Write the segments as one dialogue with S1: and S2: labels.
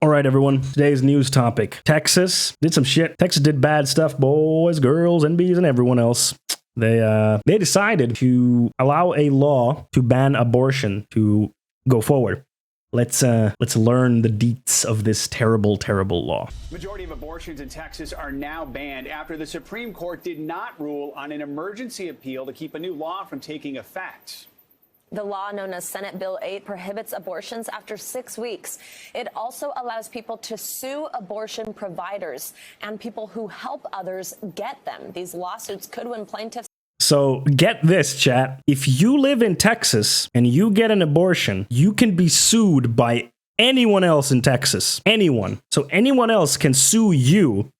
S1: All right, everyone. Today's news topic. Texas did some shit. Texas did bad stuff, boys, girls, NBs, and everyone else. They decided to allow a law to ban abortion to go forward. Let's learn the deets of this terrible, terrible law.
S2: Majority of abortions in Texas are now banned after the Supreme Court did not rule on an emergency appeal to keep a new law from taking effect.
S3: The law known as Senate Bill 8 prohibits abortions after 6 weeks. It also allows people to sue abortion providers and people who help others get them. These lawsuits could win plaintiffs.
S1: So get this, chat. If you live in Texas and you get an abortion, you can be sued by anyone else in Texas. Anyone. So anyone else can sue you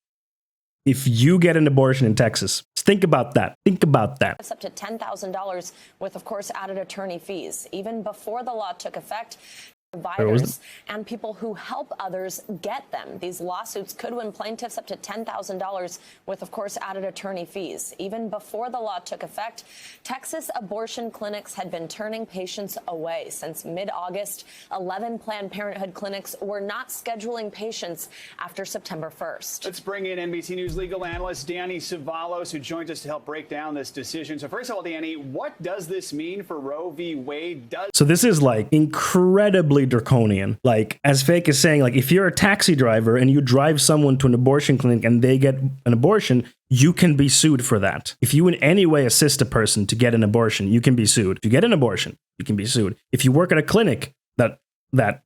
S1: if you get an abortion in Texas. Just think about that. Think about that.
S3: It's up to $10,000 with, of course, added attorney fees. Even before the law took effect, providers and people who help others get them. These lawsuits could win plaintiffs up to $10,000 with, of course, added attorney fees. Even before the law took effect, Texas abortion clinics had been turning patients away. Since mid-August, 11 Planned Parenthood clinics were not scheduling patients after September 1st.
S2: Let's bring in NBC News legal analyst Danny Savalos, who joins us to help break down this decision. So first of all, Danny, what does this mean for Roe v. Wade?
S1: So this is like incredibly draconian. Like, as fake as saying, like, if you're a taxi driver and you drive someone to an abortion clinic and they get an abortion, you can be sued for that. If you in any way assist a person to get an abortion, you can be sued. If you get an abortion, you can be sued. If you work at a clinic that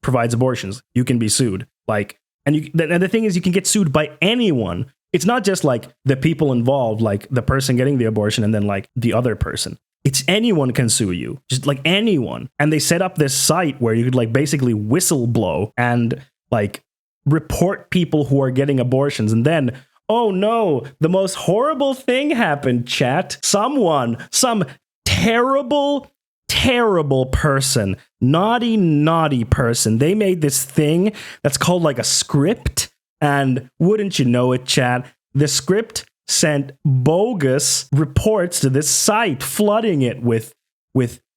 S1: provides abortions, you can be sued. Like, and the thing is, you can get sued by anyone. It's not just like the people involved, like the person getting the abortion and then like the other person. It's anyone can sue you, just like anyone. And they set up this site where you could like basically whistleblow and like report people who are getting abortions. And then, oh no, the most horrible thing happened, chat. Some terrible person, naughty person, they made this thing that's called like a script. And wouldn't you know it, chat, the script sent bogus reports to this site, flooding it with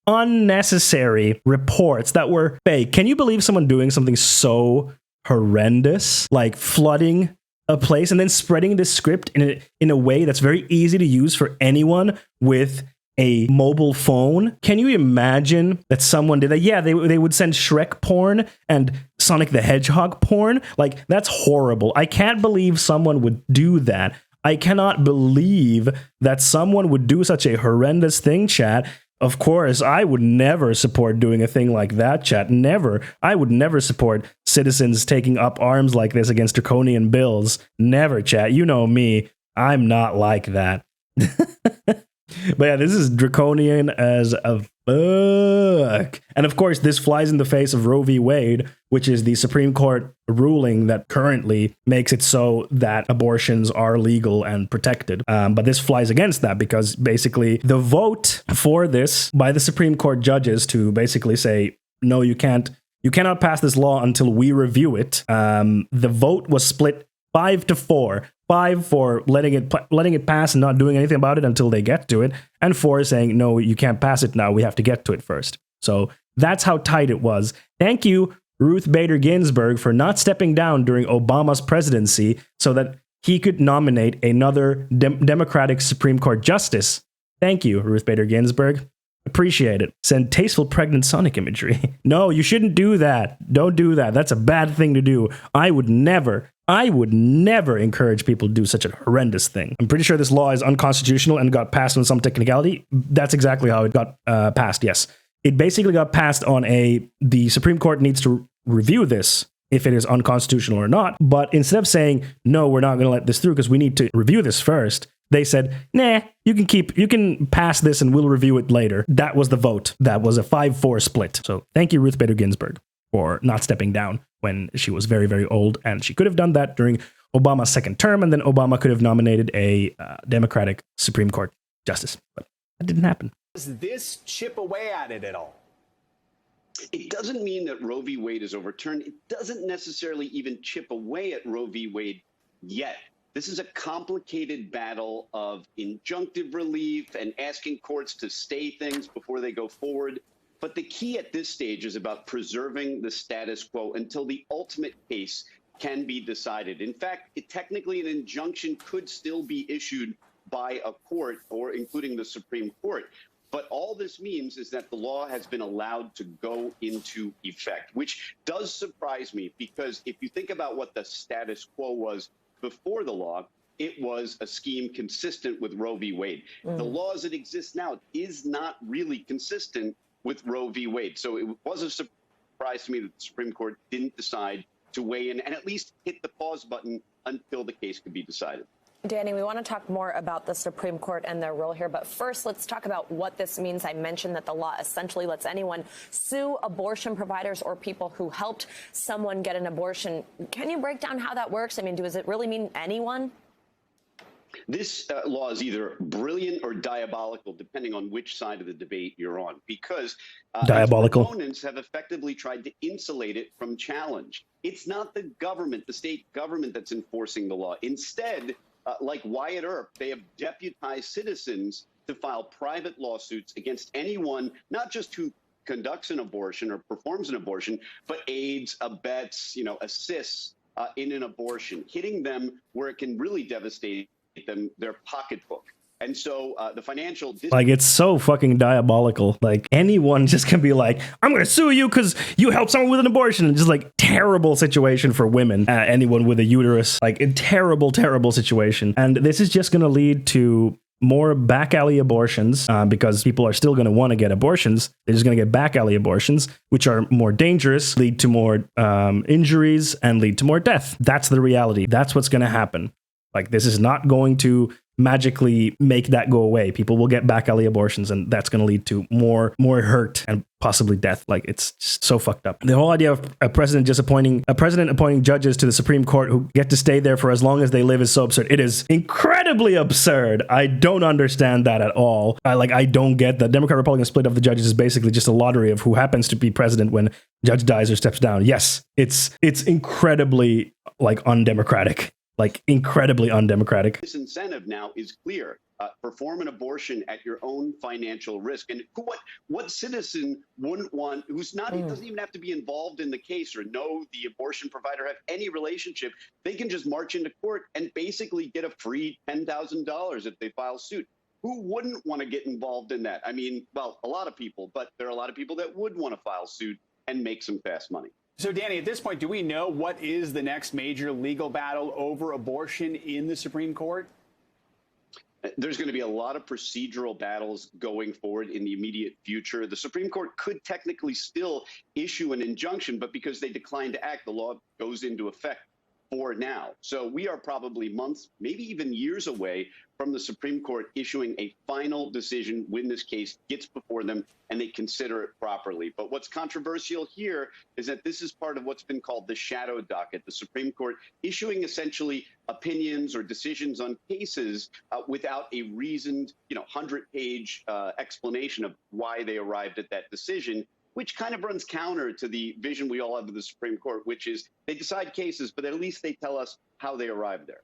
S1: unnecessary reports that were fake. Can you believe someone doing something so horrendous, like flooding a place and then spreading this script in a way that's very easy to use for anyone with a mobile phone? Can you imagine that someone did that? Yeah, they would send Shrek porn and Sonic the Hedgehog porn. Like, that's horrible. I can't believe someone would do that. I cannot believe that someone would do such a horrendous thing, chat. Of course, I would never support doing a thing like that, chat. Never. I would never support citizens taking up arms like this against draconian bills. Never, chat. You know me. I'm not like that. But yeah, this is draconian as a fuck. And of course, this flies in the face of Roe v. Wade, which is the Supreme Court ruling that currently makes it so that abortions are legal and protected. But this flies against that because basically the vote for this by the Supreme Court judges to basically say, no, you cannot pass this law until we review it. The vote was split 5-4. 5 for letting it pass and not doing anything about it until they get to it, and 4 saying, no, you can't pass it now, we have to get to it first. So that's how tight it was. Thank you, Ruth Bader Ginsburg, for not stepping down during Obama's presidency so that he could nominate another Democratic Supreme Court justice. Thank you, Ruth Bader Ginsburg. Appreciate it. Send tasteful pregnant Sonic imagery. No, you shouldn't do that. Don't do that. That's a bad thing to do. I would never encourage people to do such a horrendous thing. I'm pretty sure this law is unconstitutional and got passed on some technicality. That's exactly how it got passed, yes. It basically got passed on the Supreme Court needs to review this if it is unconstitutional or not. But instead of saying, no, we're not going to let this through because we need to review this first, they said, nah, you can pass this and we'll review it later. That was the vote. That was a 5-4 split. So thank you, Ruth Bader Ginsburg, for not stepping down when she was very, very old. And she could have done that during Obama's second term, and then Obama could have nominated a Democratic Supreme Court justice. But that didn't happen.
S2: Does this chip away at it at all?
S4: It doesn't mean that Roe v. Wade is overturned. It doesn't necessarily even chip away at Roe v. Wade yet. This is a complicated battle of injunctive relief and asking courts to stay things before they go forward. But the key at this stage is about preserving the status quo until the ultimate case can be decided. In fact, technically an injunction could still be issued by a court, or including the Supreme Court. But all this means is that the law has been allowed to go into effect, which does surprise me, because if you think about what the status quo was before the law, it was a scheme consistent with Roe v. Wade. The law as it exists now is not really consistent with Roe v. Wade. So it was a surprise to me that the Supreme Court didn't decide to weigh in and at least hit the pause button until the case could be decided.
S3: Danny, we want to talk more about the Supreme Court and their role here, but first let's talk about what this means. I mentioned that the law essentially lets anyone sue abortion providers or people who helped someone get an abortion. Can you break down how that works? I mean, does it really mean anyone?
S4: This law is either brilliant or diabolical, depending on which side of the debate you're on, because
S1: diabolical
S4: opponents have effectively tried to insulate it from challenge. It's not the government, the state government, that's enforcing the law. Instead, like Wyatt Earp, they have deputized citizens to file private lawsuits against anyone, not just who conducts an abortion or performs an abortion, but aids, abets, assists in an abortion, hitting them where it can really devastate them, their pocketbook. And so the financial...
S1: Like, it's so fucking diabolical. Like, anyone just can be like, I'm going to sue you because you helped someone with an abortion. And just like, terrible situation for women, anyone with a uterus, like a terrible, terrible situation. And this is just going to lead to more back alley abortions because people are still going to want to get abortions. They're just going to get back alley abortions, which are more dangerous, lead to more injuries, and lead to more death. That's the reality. That's what's going to happen. Like, this is not going to magically make that go away. People will get back alley abortions, and that's going to lead to more hurt and possibly death. Like, it's just so fucked up. The whole idea of a president appointing judges to the Supreme Court who get to stay there for as long as they live is so absurd. It is incredibly absurd. I don't understand that at all. I don't get that. Democrat-Republican split of the judges is basically just a lottery of who happens to be president when judge dies or steps down. Yes, it's incredibly undemocratic. Like, incredibly undemocratic.
S4: This incentive now is clear. Perform an abortion at your own financial risk. And what citizen wouldn't want, who's not, doesn't even have to be involved in the case or know the abortion provider, have any relationship, they can just march into court and basically get a free $10,000 if they file suit. Who wouldn't want to get involved in that? I mean, well, a lot of people, but there are a lot of people that would want to file suit and make some fast money.
S2: So, Danny, at this point, do we know what is the next major legal battle over abortion in the Supreme Court?
S4: There's going to be a lot of procedural battles going forward in the immediate future. The Supreme Court could technically still issue an injunction, but because they declined to act, the law goes into effect for now. So we are probably months, maybe even years away from the Supreme Court issuing a final decision when this case gets before them and they consider it properly. But what's controversial here is that this is part of what's been called the shadow docket, the Supreme Court issuing essentially opinions or decisions on cases without a reasoned, 100-page explanation of why they arrived at that decision, which kind of runs counter to the vision we all have of the Supreme Court, which is they decide cases, but at least they tell us how they arrived there.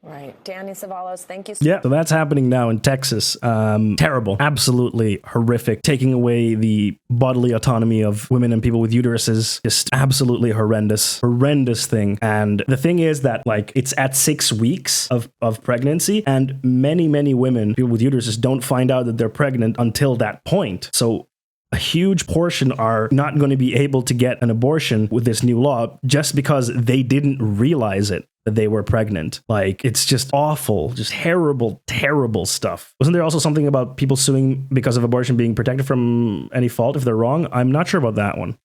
S3: Right. Danny Cevallos, thank you.
S1: Yeah, so that's happening now in Texas. Terrible. Absolutely horrific. Taking away the bodily autonomy of women and people with uteruses. Just absolutely horrendous. Horrendous thing. And the thing is that, it's at 6 weeks of pregnancy, and many, many women, people with uteruses, don't find out that they're pregnant until that point. So a huge portion are not going to be able to get an abortion with this new law just because they didn't realize it, that they were pregnant. It's just awful, just terrible, terrible stuff. Wasn't there also something about people suing because of abortion being protected from any fault if they're wrong? I'm not sure about that one.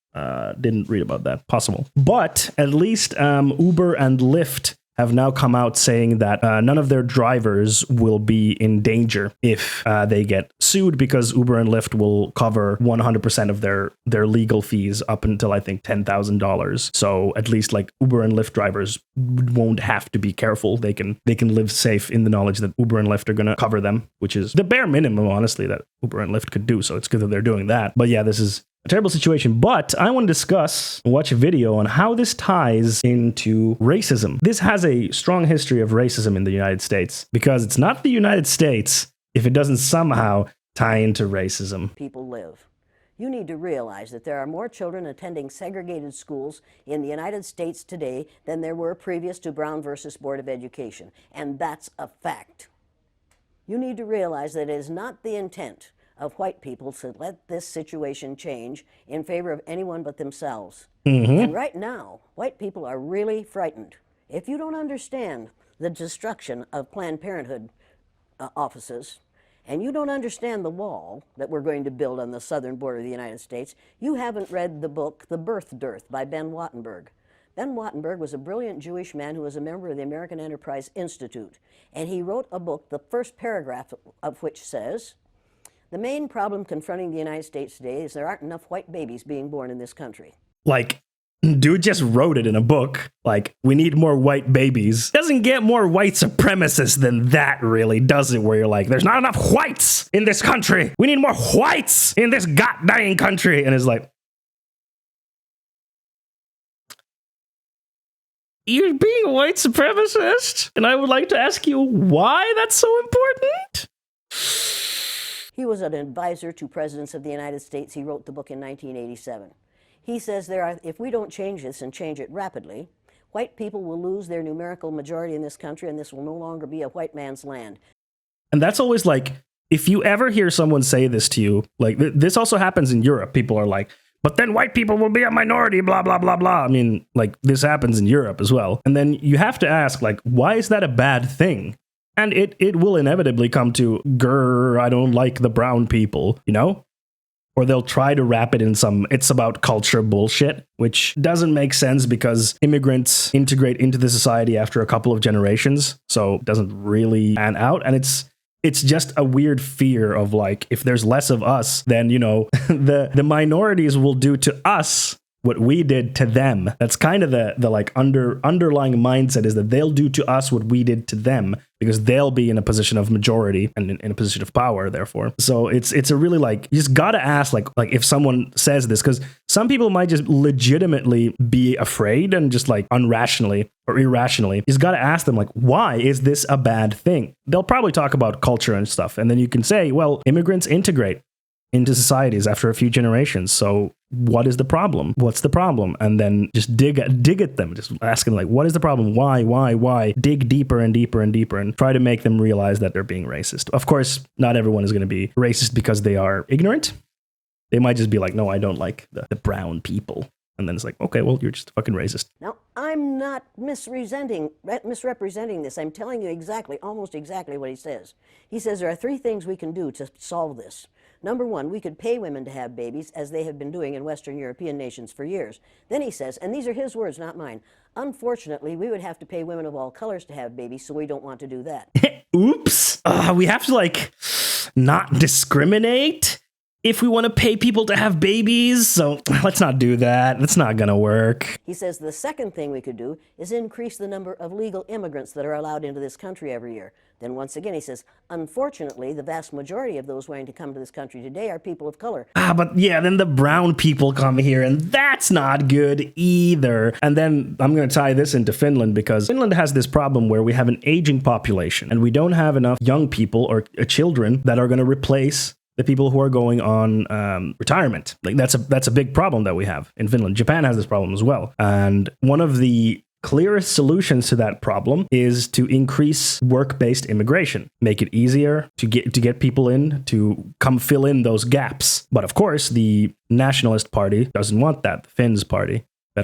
S1: Didn't read about that. Possible. But at least Uber and Lyft have now come out saying that none of their drivers will be in danger if they get sued, because Uber and Lyft will cover 100% of their legal fees up until, I think, $10,000. So at least Uber and Lyft drivers won't have to be careful. They can live safe in the knowledge that Uber and Lyft are going to cover them, which is the bare minimum, honestly, that Uber and Lyft could do. So it's good that they're doing that. But yeah, this is a terrible situation. But I want to watch a video on how this ties into racism. This has a strong history of racism in the United States, because it's not the United States if it doesn't somehow tie into racism.
S5: People live. You need to realize that there are more children attending segregated schools in the United States today than there were previous to Brown versus Board of Education, and that's a fact. You need to realize that it is not the intent of white people to let this situation change in favor of anyone but themselves. And right now, white people are really frightened. If you don't understand the destruction of Planned Parenthood offices, and you don't understand the wall that we're going to build on the southern border of the United States, you haven't read the book The Birth Dearth by Ben Wattenberg. Ben Wattenberg was a brilliant Jewish man who was a member of the American Enterprise Institute, and he wrote a book, the first paragraph of which says, "The main problem confronting the United States today is there aren't enough white babies being born in this country."
S1: Like, dude just wrote it in a book. Like, we need more white babies. Doesn't get more white supremacists than that, really, does it? Where you're like, there's not enough whites in this country. We need more whites in this goddamn country. And it's like, you're being a white supremacist? And I would like to ask you why that's so important?
S5: He was an advisor to presidents of the United States. He wrote the book in 1987. He says if we don't change this and change it rapidly, white people will lose their numerical majority in this country, and this will no longer be a white man's land.
S1: And that's always like, if you ever hear someone say this to you, like this also happens in Europe. People are like, but then white people will be a minority, blah, blah, blah, blah. I mean, like, this happens in Europe as well. And then you have to ask, like, why is that a bad thing? And it will inevitably come to, grr, I don't like the brown people, you know? Or they'll try to wrap it in some, it's about culture bullshit, which doesn't make sense because immigrants integrate into the society after a couple of generations. So it doesn't really pan out. And it's just a weird fear of like, if there's less of us, then, you know, the minorities will do to us what we did to them. That's kind of the like underlying mindset, is that they'll do to us what we did to them because they'll be in a position of majority and in a position of power, therefore. So it's a really like, you just gotta ask like if someone says this, because some people might just legitimately be afraid and just like irrationally. You just gotta ask them like, why is this a bad thing? They'll probably talk about culture and stuff. And then you can say, well, immigrants integrate into societies after a few generations. So what is the problem? What's the problem? And then just dig at them. Just ask them like, what is the problem? Why? Dig deeper and deeper and deeper and try to make them realize that they're being racist. Of course, not everyone is going to be racist because they are ignorant. They might just be like, no, I don't like the brown people. And then it's like, okay, well, you're just a fucking racist.
S5: Now, I'm not misrepresenting this. I'm telling you almost exactly what he says. He says there are 3 things we can do to solve this. Number 1, we could pay women to have babies, as they have been doing in Western European nations for years. Then he says, and these are his words, not mine, unfortunately, we would have to pay women of all colors to have babies, so we don't want to do that.
S1: Oops. We have to, like, not discriminate if we want to pay people to have babies. So let's not do that. That's not going to work.
S5: He says the second thing we could do is increase the number of legal immigrants that are allowed into this country every year. Then once again, he says, unfortunately, the vast majority of those wanting to come to this country today are people of color.
S1: But yeah, then the brown people come here, and that's not good either. And then I'm going to tie this into Finland, because Finland has this problem where we have an aging population, and we don't have enough young people or children that are going to replace the people who are going on retirement. Like that's a big problem that we have in Finland. Japan has this problem as well. And one of the clearest solutions to that problem is to increase work-based immigration, make it easier to get people in to come fill in those gaps. But of course, the Nationalist Party doesn't want that. The Finns party, they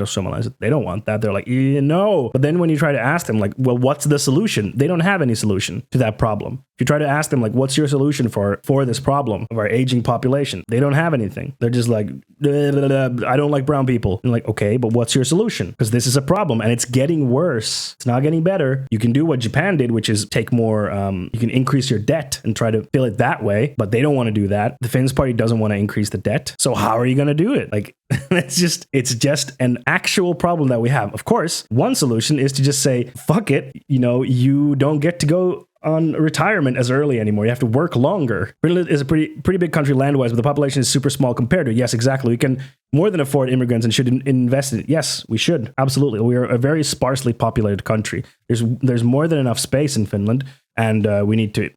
S1: don't want that. They're like, no. But then when you try to ask them, like, well, what's the solution? They don't have any solution to that problem. If you try to ask them, like, what's your solution for this problem of our aging population? They don't have anything. They're just like, I don't like brown people. And like, okay, but what's your solution? Because this is a problem and it's getting worse. It's not getting better. You can do what Japan did, which is take more, you can increase your debt and try to fill it that way. But they don't want to do that. The Finns party doesn't want to increase the debt. So how are you going to do it? Like, it's just an actual problem that we have. Of course, one solution is to just say, fuck it. You know, you don't get to go on retirement as early anymore. You have to work longer. Finland is a pretty big country land-wise, but the population is super small compared to it. Yes, exactly. We can more than afford immigrants and should invest in it. Yes, we should. Absolutely. We are a very sparsely populated country. There's more than enough space in Finland, and we need to,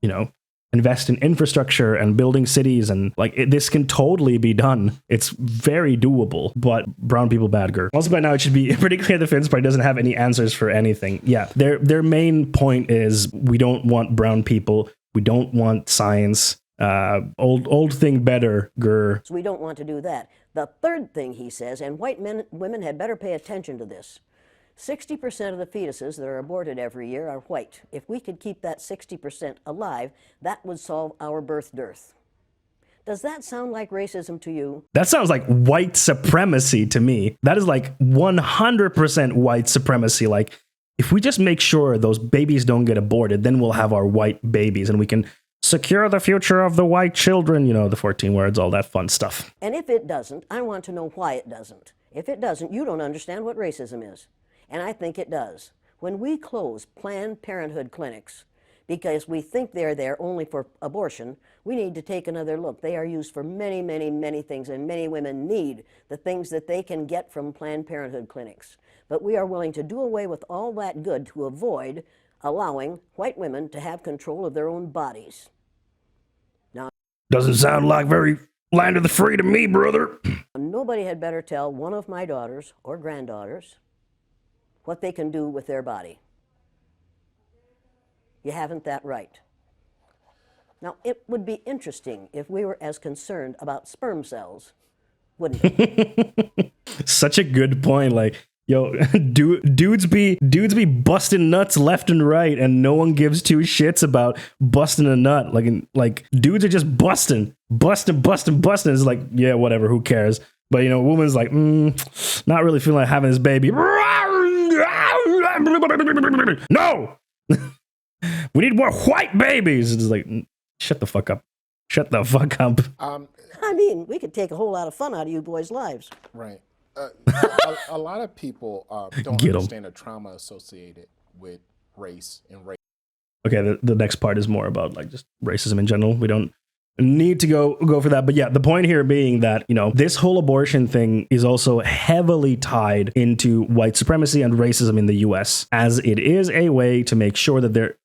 S1: invest in infrastructure and building cities, and like this can totally be done. It's very doable, but brown people bad, girl. Also, by now it should be pretty clear the Finns Party doesn't have any answers for anything. Yeah, their main point is we don't want brown people, we don't want science. Old thing better, grr.
S5: So we don't want to do that. The third thing he says, and white women had better pay attention to this, 60% of the fetuses that are aborted every year are white. If we could keep that 60% alive, that would solve our birth dearth. Does that sound like racism to you?
S1: That sounds like white supremacy to me. That is like 100% white supremacy. Like, if we just make sure those babies don't get aborted, then we'll have our white babies and we can secure the future of the white children. You know, the 14 words, all that fun stuff.
S5: And if it doesn't, I want to know why it doesn't. If it doesn't, you don't understand what racism is. And I think it does. When we close Planned Parenthood clinics because we think they're there only for abortion, we need to take another look. They are used for many, many, many things, and many women need the things that they can get from Planned Parenthood clinics. But we are willing to do away with all that good to avoid allowing white women to have control of their own bodies. Now,
S1: doesn't sound like very land of the free to me, brother.
S5: Nobody had better tell one of my daughters or granddaughters what they can do with their body. You haven't that right. Now, it would be interesting if we were as concerned about sperm cells, wouldn't it?
S1: Such a good point. Like, yo, dudes be busting nuts left and right, and no one gives two shits about busting a nut. Like dudes are just busting. It's like, yeah, whatever, who cares? But you know, a woman's like, not really feeling like having this baby. No, we need more white babies. It's like, shut the fuck up. Shut the fuck up.
S5: I mean, we could take a whole lot of fun out of you boys' lives.
S6: Right. A lot of people don't
S1: Get 'em.
S6: understand the trauma associated with race and race.
S1: Okay, the next part is more about like just racism in general. We don't need to go for that. But yeah, the point here being that, you know, this whole abortion thing is also heavily tied into white supremacy and racism in the US, as it is a way to make sure that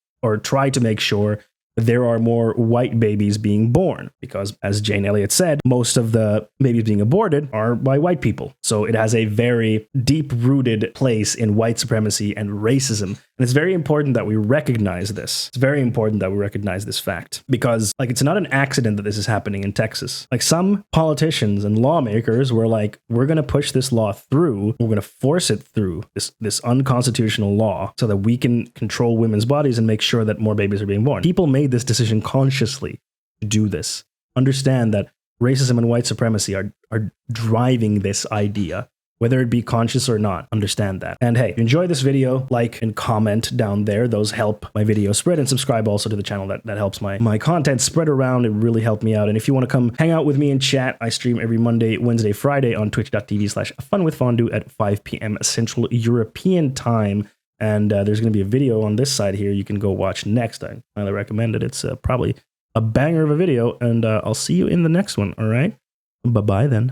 S1: try to make sure there are more white babies being born, because as Jane Elliott said, most of the babies being aborted are by white people. So it has a very deep-rooted place in white supremacy and racism. And it's very important that we recognize this. It's very important that we recognize this fact, because like, it's not an accident that this is happening in Texas. Like, some politicians and lawmakers were like, we're going to push this law through. We're going to force it through, this unconstitutional law, so that we can control women's bodies and make sure that more babies are being born. People made this decision consciously to do this. Understand that racism and white supremacy are driving this idea, whether it be conscious or not. Understand that. And hey, if you enjoy this video, like and comment down there. Those help my video spread, and subscribe also to the channel. That helps my content spread around. It really helped me out. And if you want to come hang out with me and chat, I stream every Monday, Wednesday, Friday on twitch.tv/funwithfondue at 5 p.m. Central European time. And there's going to be a video on this side here you can go watch next. I highly recommend it. It's probably a banger of a video, and I'll see you in the next one. All right? Bye-bye then.